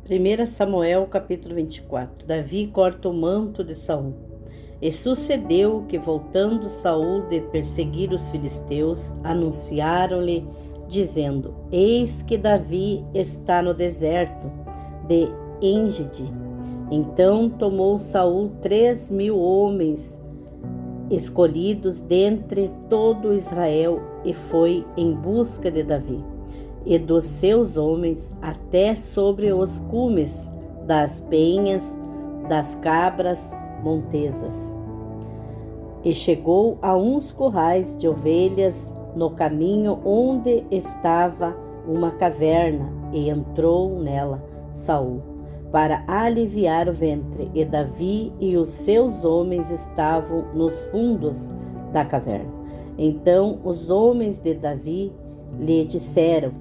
1 Samuel capítulo 24. Davi corta o manto de Saul. E sucedeu que, voltando Saul de perseguir os filisteus, anunciaram-lhe, dizendo: Eis que Davi está no deserto de Engedi. Então tomou Saul 3.000 homens escolhidos dentre todo Israel e foi em busca de Davi e dos seus homens até sobre os cumes das penhas das cabras montesas. E chegou a uns currais de ovelhas no caminho onde estava uma caverna, e entrou nela Saul para aliviar o ventre, e Davi e os seus homens estavam nos fundos da caverna. Então os homens de Davi lhe disseram: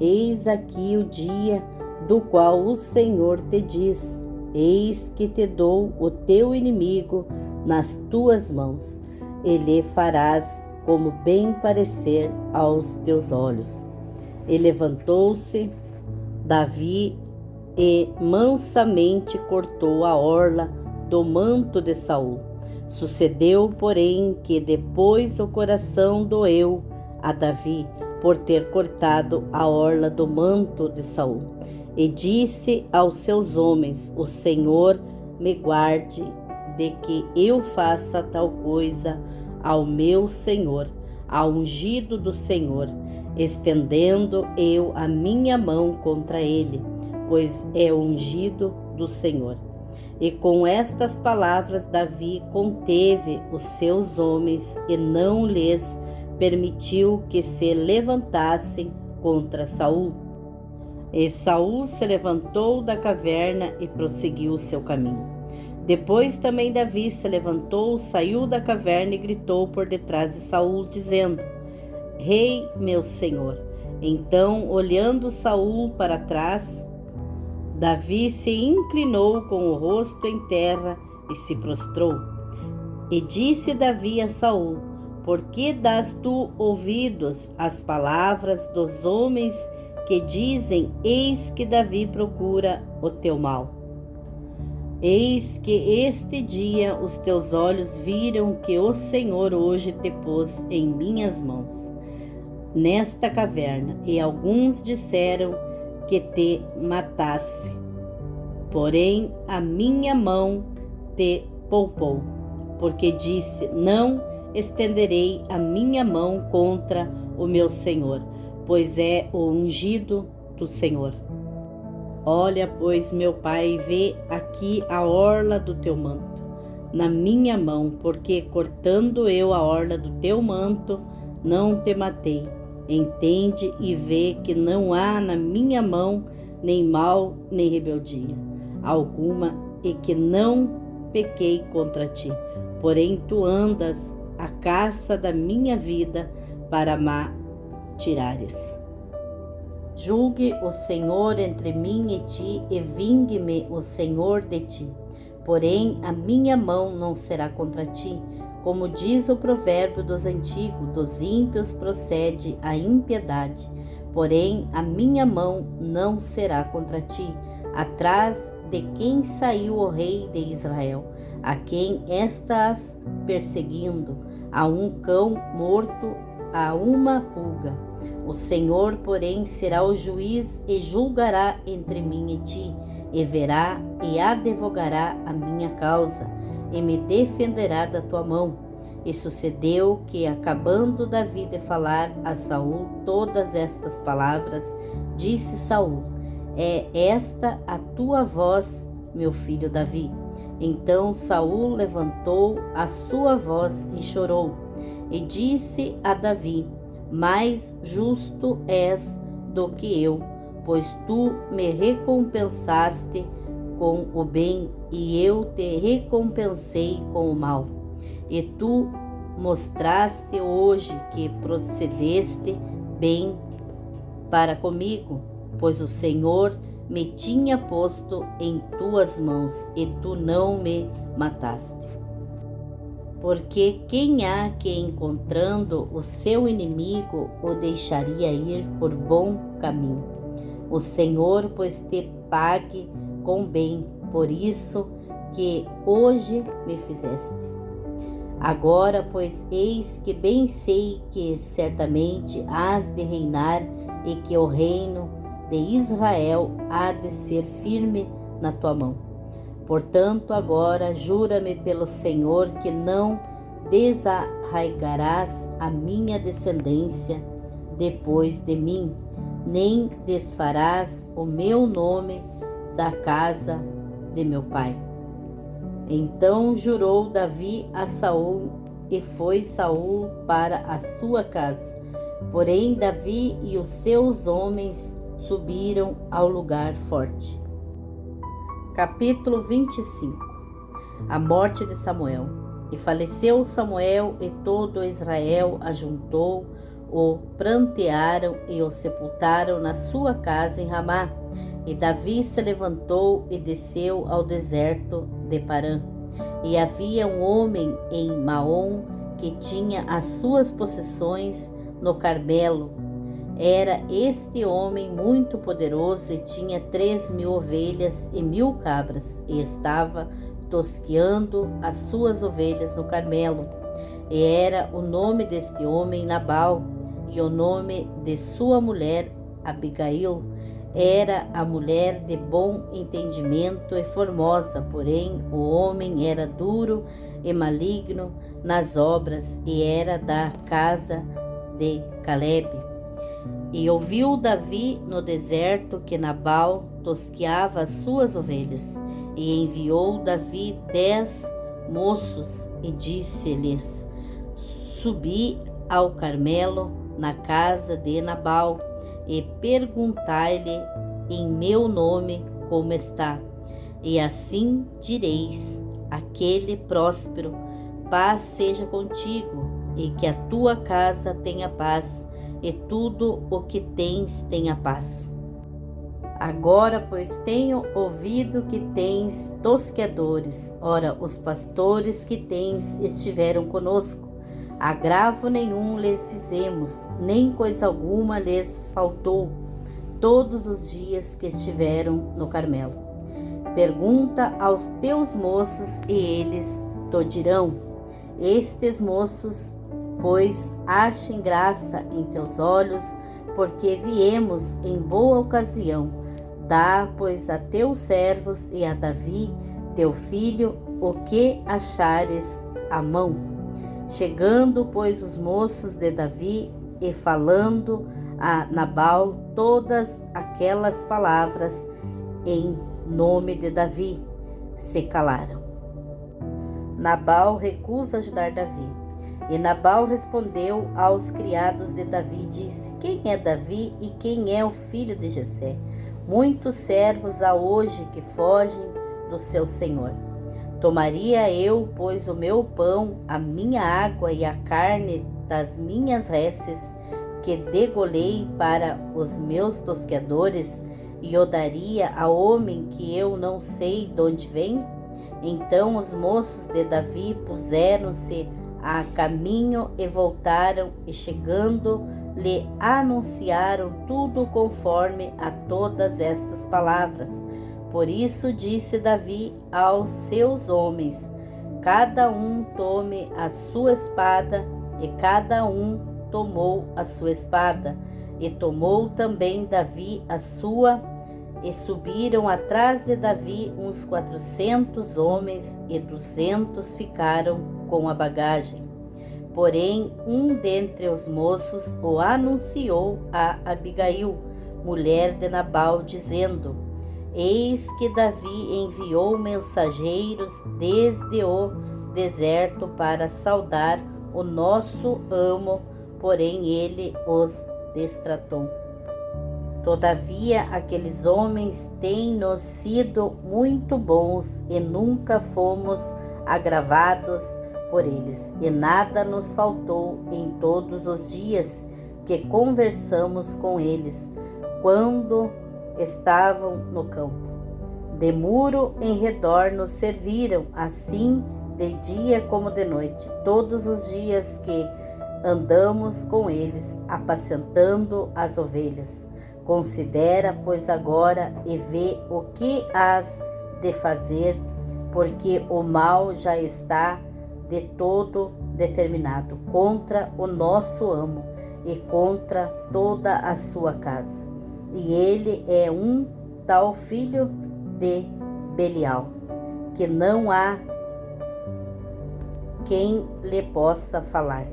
Eis aqui o dia do qual o Senhor te diz: Eis que te dou o teu inimigo nas tuas mãos, e lhe farás como bem parecer aos teus olhos. E levantou-se Davi e mansamente cortou a orla do manto de Saul. Sucedeu, porém, que depois o coração doeu a Davi por ter cortado a orla do manto de Saul. E disse aos seus homens: O Senhor me guarde de que eu faça tal coisa ao meu Senhor, ao ungido do Senhor, estendendo eu a minha mão contra ele, pois é ungido do Senhor. E com estas palavras Davi conteve os seus homens e não lhes permitiu que se levantassem contra Saul. E Saul se levantou da caverna e prosseguiu o seu caminho. Depois também Davi se levantou, saiu da caverna e gritou por detrás de Saul, dizendo: Rei, meu senhor. Então, olhando Saul para trás, Davi se inclinou com o rosto em terra e se prostrou. E disse Davi a Saul: Por que dás tu ouvidos às palavras dos homens que dizem: Eis que Davi procura o teu mal? Eis que este dia os teus olhos viram que o Senhor hoje te pôs em minhas mãos, nesta caverna, e alguns disseram que te matasse. Porém, a minha mão te poupou, porque disse: Não estenderei a minha mão contra o meu Senhor, pois é o ungido do Senhor. Olha, pois, meu pai, vê aqui a orla do teu manto na minha mão, porque cortando eu a orla do teu manto, não te matei. Entende e vê que não há na minha mão nem mal nem rebeldia alguma, e que não pequei contra ti. Porém tu andas à caça da minha vida para me tirares. Julgue o Senhor entre mim e ti, e vingue-me o Senhor de ti. Porém a minha mão não será contra ti. Como diz o provérbio dos antigos, dos ímpios procede a impiedade. Porém a minha mão não será contra ti. Atrás de quem saiu o rei de Israel, a quem estás perseguindo, a um cão morto, a uma pulga. O Senhor, porém, será o juiz e julgará entre mim e ti, e verá e advogará a minha causa, e me defenderá da tua mão. E sucedeu que, acabando Davi de falar a Saul todas estas palavras, disse Saul: É esta a tua voz, meu filho Davi? Então Saul levantou a sua voz e chorou, e disse a Davi: Mais justo és do que eu, pois tu me recompensaste com o bem, e eu te recompensei com o mal. E tu mostraste hoje que procedeste bem para comigo, pois o Senhor me tinha posto em tuas mãos, e tu não me mataste. Porque quem há que, encontrando o seu inimigo, o deixaria ir por bom caminho? O Senhor, pois, te pague com bem por isso que hoje me fizeste. Agora, pois, eis que bem sei que certamente hás de reinar e que o reino de Israel há de ser firme na tua mão. Portanto, agora jura-me pelo Senhor que não desarraigarás a minha descendência depois de mim, nem desfarás o meu nome da casa de meu pai. Então jurou Davi a Saul, e foi Saul para a sua casa. Porém Davi e os seus homens subiram ao lugar forte. Capítulo 25. A morte de Samuel. E faleceu Samuel, e todo Israel ajuntou, o prantearam e o sepultaram na sua casa em Ramá. E Davi se levantou e desceu ao deserto de Parã. E havia um homem em Maom que tinha as suas possessões no Carmelo. Era este homem muito poderoso e tinha 3.000 ovelhas e 1.000 cabras, e estava tosqueando as suas ovelhas no Carmelo. E era o nome deste homem Nabal, e o nome de sua mulher Abigail. Era a mulher de bom entendimento e formosa, porém o homem era duro e maligno nas obras, e era da casa de Caleb. E ouviu Davi no deserto que Nabal tosqueava as suas ovelhas, e enviou Davi 10 moços, e disse-lhes: Subi ao Carmelo na casa de Nabal, e perguntai-lhe em meu nome como está. E assim direis: aquele próspero, paz seja contigo, e que a tua casa tenha paz, e tudo o que tens tenha paz. Agora, pois, tenho ouvido que tens tosqueadores. Ora, os pastores que tens estiveram conosco. Agravo nenhum lhes fizemos, nem coisa alguma lhes faltou, todos os dias que estiveram no Carmelo. Pergunta aos teus moços, e eles te dirão. Estes moços, pois, achem graça em teus olhos, porque viemos em boa ocasião. Dá, pois, a teus servos e a Davi, teu filho, o que achares à mão. Chegando, pois, os moços de Davi e falando a Nabal todas aquelas palavras em nome de Davi, se calaram. Nabal recusa ajudar Davi. E Nabal respondeu aos criados de Davi e disse: Quem é Davi e quem é o filho de Jessé? Muitos servos há hoje que fogem do seu senhor. Tomaria eu, pois, o meu pão, a minha água e a carne das minhas reses, que degolei para os meus tosqueadores, e o daria a homem que eu não sei de onde vem? Então os moços de Davi puseram-se a caminho e voltaram, e chegando, lhe anunciaram tudo conforme a todas essas palavras. Por isso disse Davi aos seus homens: cada um tome a sua espada, e cada um tomou a sua espada, e tomou também Davi a sua, e subiram atrás de Davi uns 400 homens, e 200 ficaram com a bagagem. Porém, um dentre os moços o anunciou a Abigail, mulher de Nabal, dizendo: Eis que Davi enviou mensageiros desde o deserto para saudar o nosso amo, porém ele os destratou. Todavia, aqueles homens têm-nos sido muito bons, e nunca fomos agravados por eles, e nada nos faltou em todos os dias que conversamos com eles, quando estavam no campo. De muro em redor nos serviram, assim de dia como de noite, todos os dias que andamos com eles, apacentando as ovelhas. Considera, pois, agora e vê o que has de fazer, porque o mal já está de todo determinado contra o nosso amo e contra toda a sua casa. E ele é um tal filho de Belial, que não há quem lhe possa falar.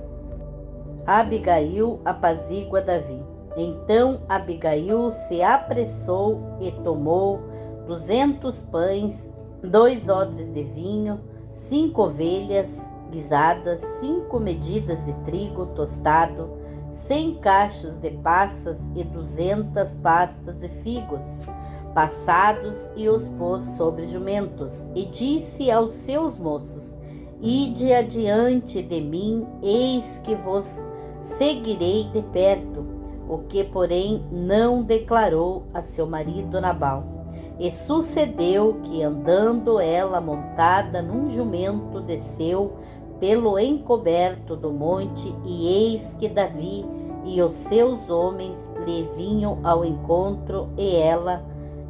Abigail apazigua Davi. Então Abigail se apressou e tomou 200 pães, 2 odres de vinho, 5 ovelhas guisadas, 5 medidas de trigo tostado, 100 cachos de passas e 200 pastas de figos passados, e os pôs sobre jumentos, e disse aos seus moços: Ide adiante de mim, eis que vos seguirei de perto. O que, porém, não declarou a seu marido Nabal. E sucedeu que, andando ela montada num jumento, desceu pelo encoberto do monte, e eis que Davi e os seus homens lhe vinham ao encontro, e ela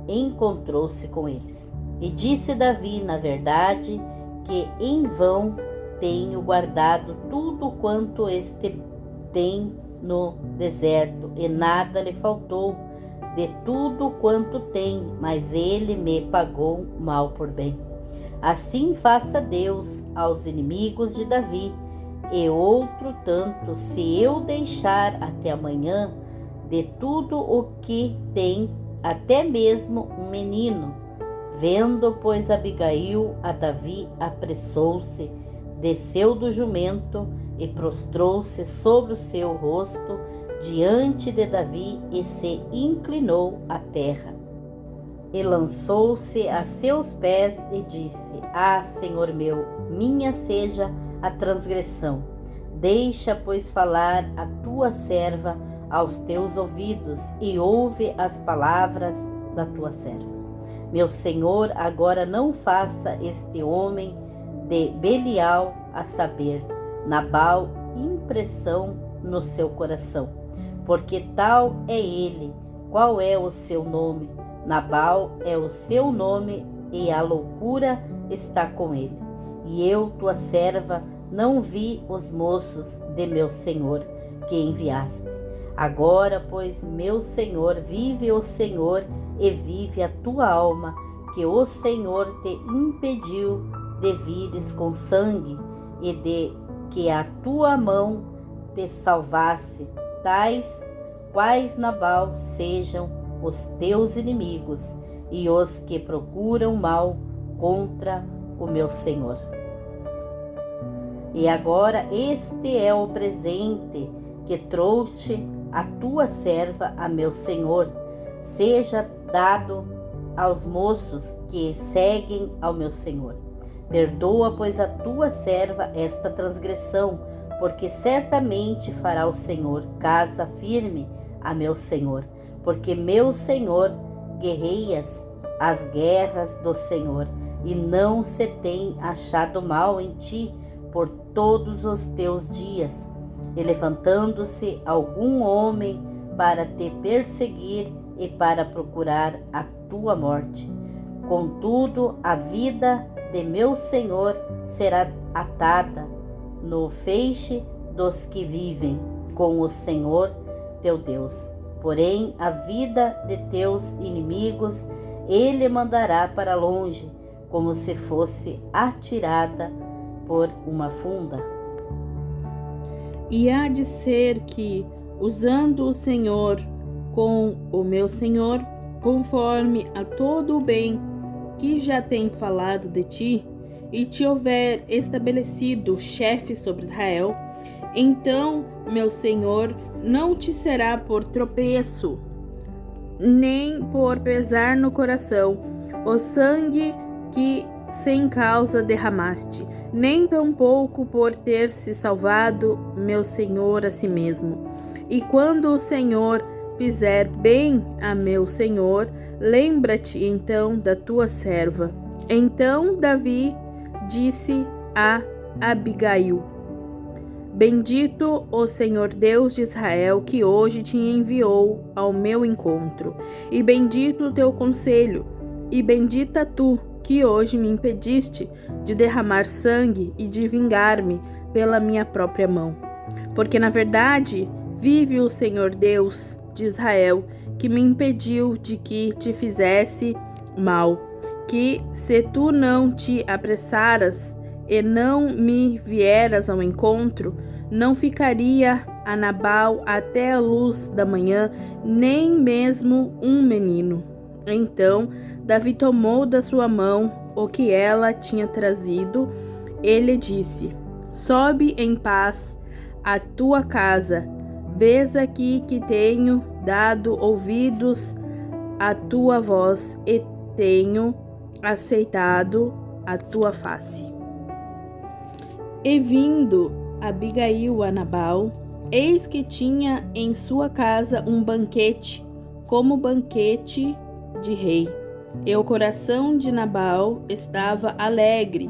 encontrou-se com eles. E disse Davi: na verdade, que em vão tenho guardado tudo quanto este tem no deserto, e nada lhe faltou de tudo quanto tem, mas ele me pagou mal por bem. Assim faça Deus aos inimigos de Davi, e outro tanto, se eu deixar até amanhã de tudo o que tem, até mesmo um menino. Vendo, pois, Abigail a Davi, apressou-se, desceu do jumento e prostrou-se sobre o seu rosto diante de Davi e se inclinou à terra. E lançou-se a seus pés e disse: Ah, Senhor meu, minha seja a transgressão. Deixa, pois, falar a tua serva aos teus ouvidos, e ouve as palavras da tua serva. Meu Senhor, agora não faça este homem de Belial, a saber, Nabal, impressão no seu coração, porque tal é ele. Qual é o seu nome? Nabal é o seu nome, e a loucura está com ele. E eu, tua serva, não vi os moços de meu senhor que enviaste. Agora, pois, meu senhor, vive o Senhor e vive a tua alma, que o Senhor te impediu de vires com sangue, e de que a tua mão te salvasse, tais quais Nabal sejam os teus inimigos e os que procuram mal contra o meu senhor. E agora este é o presente que trouxe a tua serva a meu senhor. Seja dado aos moços que seguem ao meu senhor. Perdoa, pois, a tua serva esta transgressão, porque certamente fará o Senhor casa firme a meu senhor. Porque meu senhor guerreias as guerras do Senhor, e não se tem achado mal em ti por todos os teus dias. E levantando-se algum homem para te perseguir e para procurar a tua morte. Contudo, a vida de meu senhor será atada no feixe dos que vivem com o Senhor teu Deus. Porém, a vida de teus inimigos ele mandará para longe, como se fosse atirada por uma funda. E há de ser que, usando o Senhor com o meu senhor, conforme a todo o bem que já tem falado de ti, e te houver estabelecido chefe sobre Israel, então, meu senhor, não te será por tropeço, nem por pesar no coração, o sangue que sem causa derramaste, nem tampouco por ter se salvado meu senhor a si mesmo. E quando o Senhor fizer bem a meu senhor, lembra-te então da tua serva. Então Davi disse a Abigail: Bendito o Senhor Deus de Israel, que hoje te enviou ao meu encontro, e bendito o teu conselho, e bendita tu, que hoje me impediste de derramar sangue e de vingar-me pela minha própria mão. Porque, na verdade, vive o Senhor Deus de Israel, que me impediu de que te fizesse mal, que se tu não te apressaras e não me vieras ao encontro, não ficaria a Nabal até a luz da manhã, nem mesmo um menino. Então Davi tomou da sua mão o que ela tinha trazido e lhe disse: sobe em paz à tua casa, vês aqui que tenho dado ouvidos à tua voz e tenho aceitado a tua face. E vindo Abigail a Nabal, eis que tinha em sua casa um banquete, como banquete de rei. E o coração de Nabal estava alegre,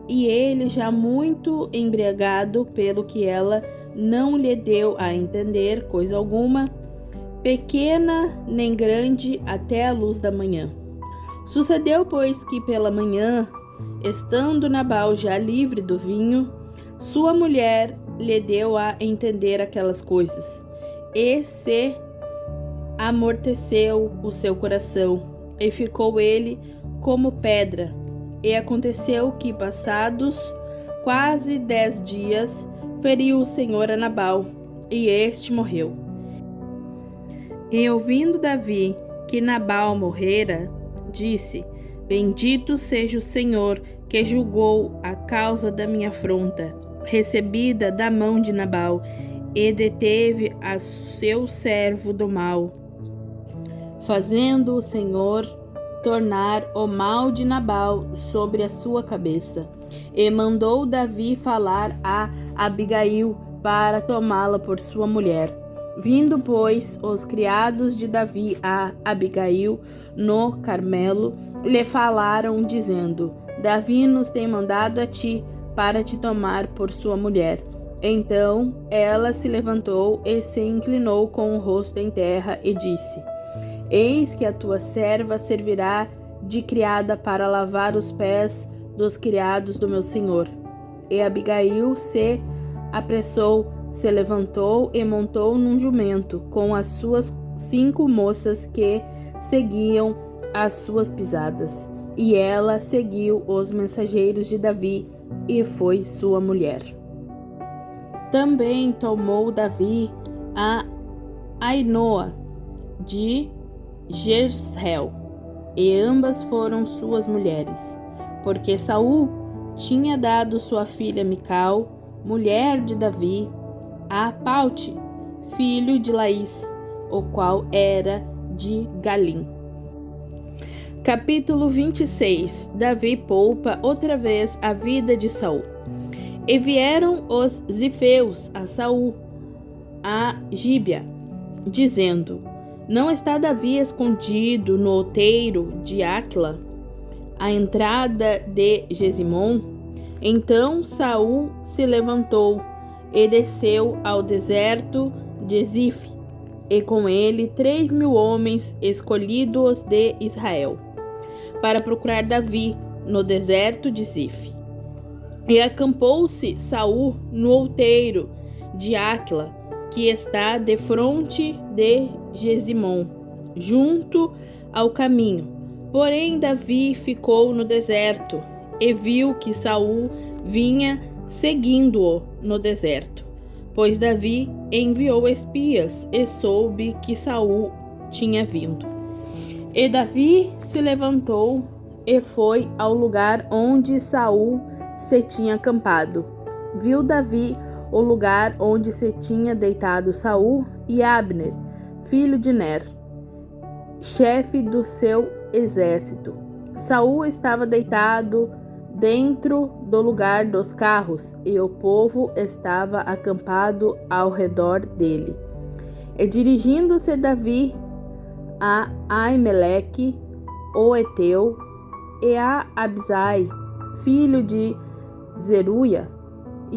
e ele já muito embriagado, pelo que ela não lhe deu a entender coisa alguma, pequena nem grande, até a luz da manhã. Sucedeu, pois, que pela manhã, estando Nabal já livre do vinho, sua mulher lhe deu a entender aquelas coisas, e se amorteceu o seu coração, e ficou ele como pedra. E aconteceu que, passados quase 10 dias, feriu o Senhor a Nabal, e este morreu. E ouvindo Davi que Nabal morrera, disse: bendito seja o Senhor, que julgou a causa da minha afronta, recebida da mão de Nabal, e deteve a seu servo do mal, fazendo o Senhor tornar o mal de Nabal sobre a sua cabeça. E mandou Davi falar a Abigail para tomá-la por sua mulher. Vindo, pois, os criados de Davi a Abigail no Carmelo, lhe falaram, dizendo: Davi nos tem mandado a ti para te tomar por sua mulher. Então ela se levantou e se inclinou com o rosto em terra e disse: eis que a tua serva servirá de criada para lavar os pés dos criados do meu senhor. E Abigail se apressou, se levantou e montou num jumento com as suas 5 moças que seguiam as suas pisadas. E ela seguiu os mensageiros de Davi e foi sua mulher. Também tomou Davi a Ainoa de Jezreel, e ambas foram suas mulheres, porque Saul tinha dado sua filha Mical, mulher de Davi, a Paute, filho de Laís, o qual era de Galim. Capítulo 26. Davi poupa outra vez a vida de Saul. E vieram os zifeus a Saul, a Gíbea, dizendo: não está Davi escondido no outeiro de Aquila, à entrada de Gesimom? Então Saul se levantou e desceu ao deserto de Zif, e com ele 3.000 homens escolhidos de Israel, para procurar Davi no deserto de Zif. E acampou-se Saul no outeiro de Aquila, que está defronte de Gesimom, junto ao caminho. Porém Davi ficou no deserto e viu que Saul vinha seguindo-o no deserto, pois Davi enviou espias e soube que Saul tinha vindo. E Davi se levantou e foi ao lugar onde Saul se tinha acampado. Viu Davi o lugar onde se tinha deitado Saul e Abner, filho de Ner, chefe do seu exército. Saul estava deitado dentro do lugar dos carros, e o povo estava acampado ao redor dele. E dirigindo-se Davi a Aimeleque, o Eteu, e a Abisai, filho de Zeruia,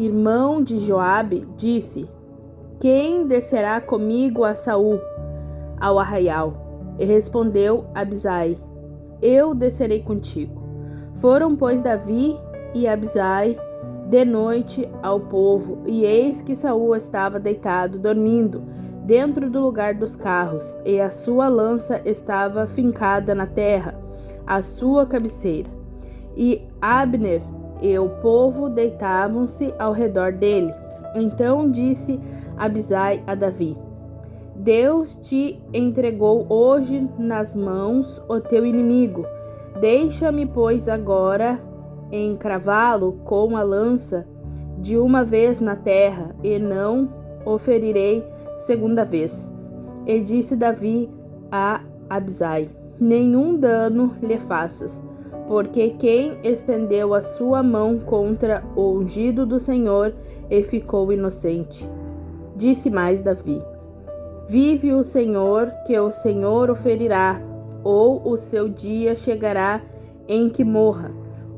irmão de Joabe, disse: Quem descerá comigo a Saul, ao arraial? E respondeu Abisai: Eu descerei contigo. Foram, pois, Davi e Abisai de noite ao povo, e eis que Saul estava deitado, dormindo, dentro do lugar dos carros, e a sua lança estava fincada na terra, à sua cabeceira. E Abner e o povo deitavam-se ao redor dele. Então disse Abisai a Davi: Deus te entregou hoje nas mãos o teu inimigo. Deixa-me, pois, agora encravá-lo com a lança de uma vez na terra, e não o ferirei segunda vez. E disse Davi a Abisai: Nenhum dano lhe faças, porque quem estendeu a sua mão contra o ungido do Senhor e ficou inocente. Disse mais Davi: Vive o Senhor, que o Senhor o ferirá, ou o seu dia chegará em que morra,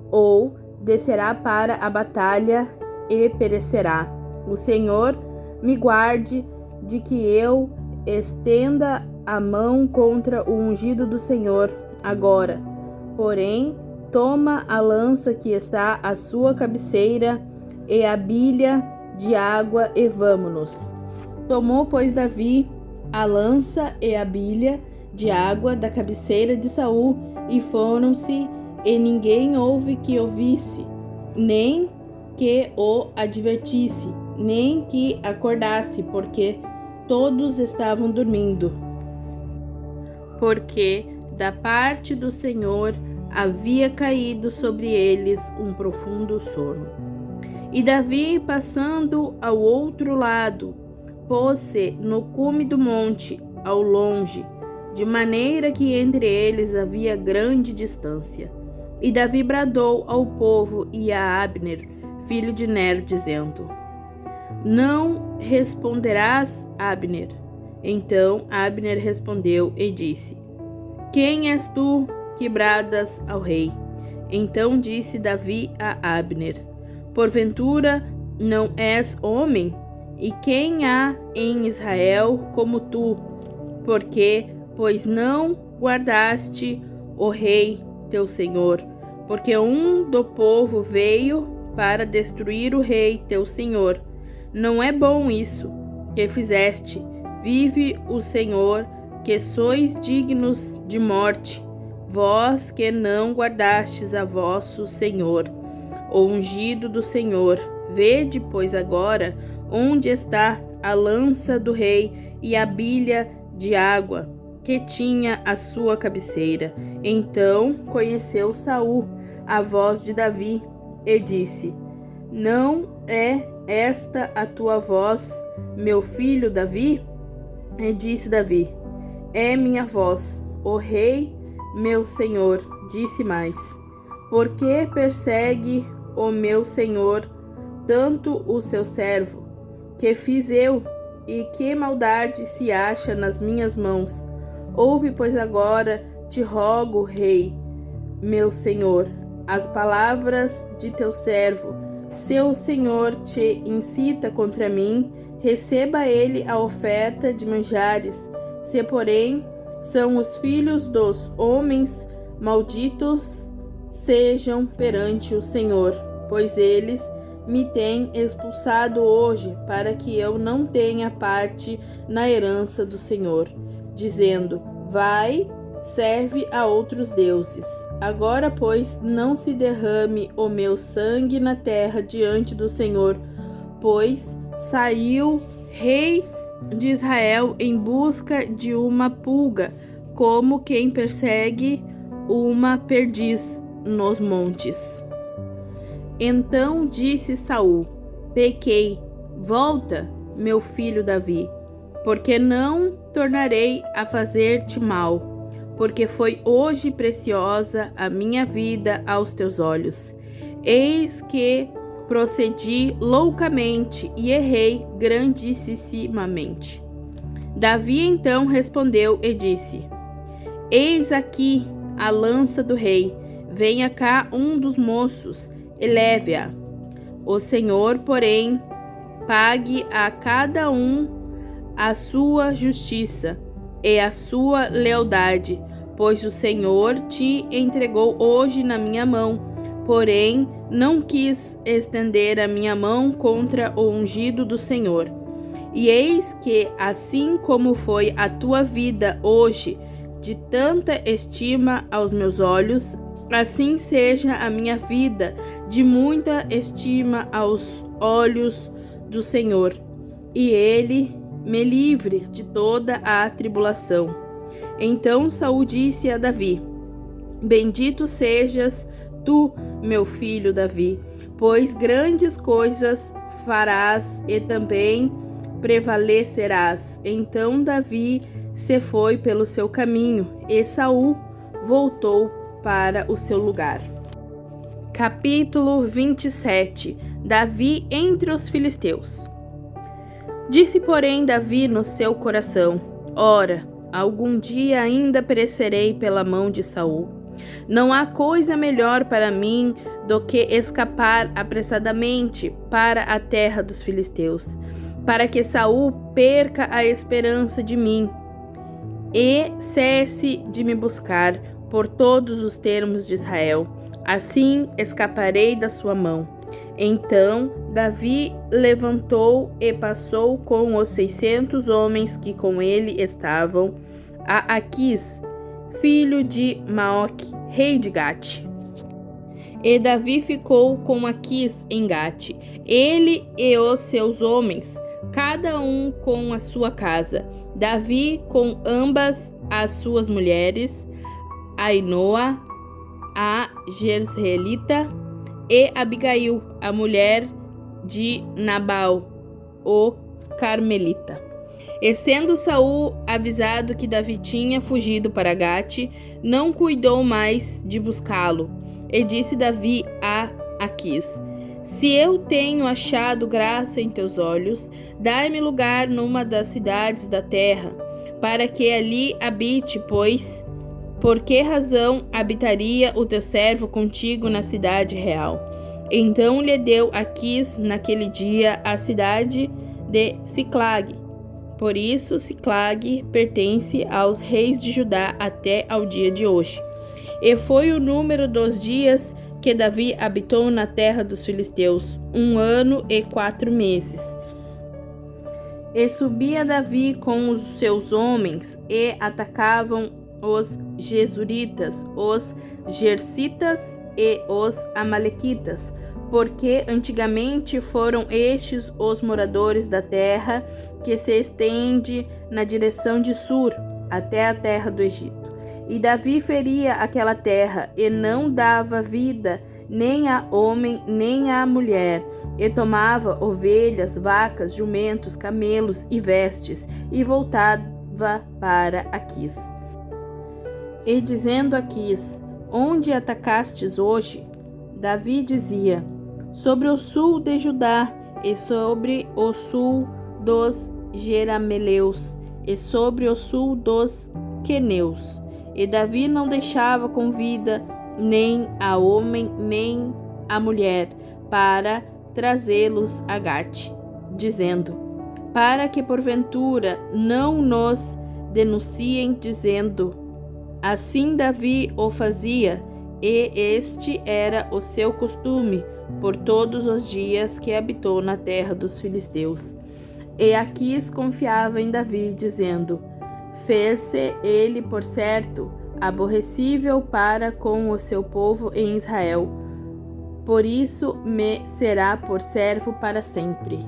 ou descerá para a batalha e perecerá. O Senhor me guarde de que eu estenda a mão contra o ungido do Senhor agora. Porém, toma a lança que está à sua cabeceira e a bilha de água e vamo-nos. Tomou, pois, Davi a lança e a bilha de água da cabeceira de Saul e foram-se, e ninguém houve que ouvisse, nem que o advertisse, nem que acordasse, porque todos estavam dormindo. Porque da parte do Senhor havia caído sobre eles um profundo sono. E Davi, passando ao outro lado, pôs-se no cume do monte, ao longe, de maneira que entre eles havia grande distância. E Davi bradou ao povo e a Abner, filho de Ner, dizendo: Não responderás, Abner? Então Abner respondeu e disse: Quem és tu que bradas ao rei? Então disse Davi a Abner: Porventura não és homem? E quem há em Israel como tu? Porque, pois não guardaste o rei teu senhor? Porque um do povo veio para destruir o rei teu senhor. Não é bom isso que fizeste. Vive o Senhor, que sois dignos de morte, vós que não guardastes a vosso Senhor, o ungido do Senhor. Vede, pois, agora onde está a lança do rei e a bilha de água que tinha à sua cabeceira. Então conheceu Saul a voz de Davi e disse: Não é esta a tua voz, meu filho Davi? E disse Davi: É minha voz, o rei, meu senhor. Disse mais: Por que persegue o meu senhor tanto o seu servo? Que fiz eu, e que maldade se acha nas minhas mãos? Ouve, pois, agora, te rogo, rei, meu senhor, as palavras de teu servo. Se o Senhor te incita contra mim, receba ele a oferta de manjares. Se, porém, são os filhos dos homens malditos, sejam perante o Senhor, pois eles me têm expulsado hoje, para que eu não tenha parte na herança do Senhor, dizendo: Vai, serve a outros deuses. Agora, pois, não se derrame o meu sangue na terra diante do Senhor, pois saiu rei de Israel em busca de uma pulga, como quem persegue uma perdiz nos montes. Então disse Saul: Pequei, volta, meu filho Davi, porque não tornarei a fazer-te mal, porque foi hoje preciosa a minha vida aos teus olhos. Eis que procedi loucamente e errei grandissimamente. Davi então respondeu e disse: Eis aqui a lança do rei, venha cá um dos moços e leve-a. O Senhor, porém, pague a cada um a sua justiça e a sua lealdade, pois o Senhor te entregou hoje na minha mão. Porém, não quis estender a minha mão contra o ungido do Senhor. E eis que, assim como foi a tua vida hoje, de tanta estima aos meus olhos, assim seja a minha vida de muita estima aos olhos do Senhor, e ele me livre de toda a tribulação. Então Saul disse a Davi: Bendito sejas tu, meu filho Davi, pois grandes coisas farás e também prevalecerás. Então Davi se foi pelo seu caminho, e Saul voltou para o seu lugar. Capítulo 27. Davi entre os filisteus. Disse, porém, Davi no seu coração: Ora, algum dia ainda perecerei pela mão de Saul. Não há coisa melhor para mim do que escapar apressadamente para a terra dos filisteus, para que Saul perca a esperança de mim e cesse de me buscar por todos os termos de Israel. Assim escaparei da sua mão. Então Davi levantou e passou com os 600 homens que com ele estavam a Aquis, filho de Maoque, rei de Gate. E Davi ficou com Aquis em Gate, ele e os seus homens, cada um com a sua casa. Davi com ambas as suas mulheres, Ainoa, a Jezreelita, e Abigail, a mulher de Nabal, o Carmelita. E sendo Saul avisado que Davi tinha fugido para Gate, não cuidou mais de buscá-lo. E disse Davi a Aquis: Se eu tenho achado graça em teus olhos, dai-me lugar numa das cidades da terra, para que ali habite, pois por que razão habitaria o teu servo contigo na cidade real? Então lhe deu Aquis naquele dia a cidade de Siclag. Por isso Siclag pertence aos reis de Judá até ao dia de hoje. E foi o número dos dias que Davi habitou na terra dos filisteus, 1 ano e 4 meses. E subia Davi com os seus homens, e atacavam os Gesuritas, os Gersitas e os Amalequitas, porque antigamente foram estes os moradores da terra que se estende na direção de Sur, até a terra do Egito. E Davi feria aquela terra, e não dava vida nem a homem nem a mulher, e tomava ovelhas, vacas, jumentos, camelos e vestes, e voltava para Aquis. E dizendo Aquis: Onde atacastes hoje? Davi dizia: Sobre o sul de Judá, e sobre o sul dos Jerameleus, e sobre o sul dos Queneus. E Davi não deixava com vida nem a homem nem a mulher, para trazê-los a Gate, dizendo: Para que porventura não nos denunciem, dizendo: Assim Davi o fazia, e este era o seu costume por todos os dias que habitou na terra dos filisteus. E Aquis confiava em Davi, dizendo: Fez-se ele, por certo, aborrecível para com o seu povo em Israel, por isso me será por servo para sempre.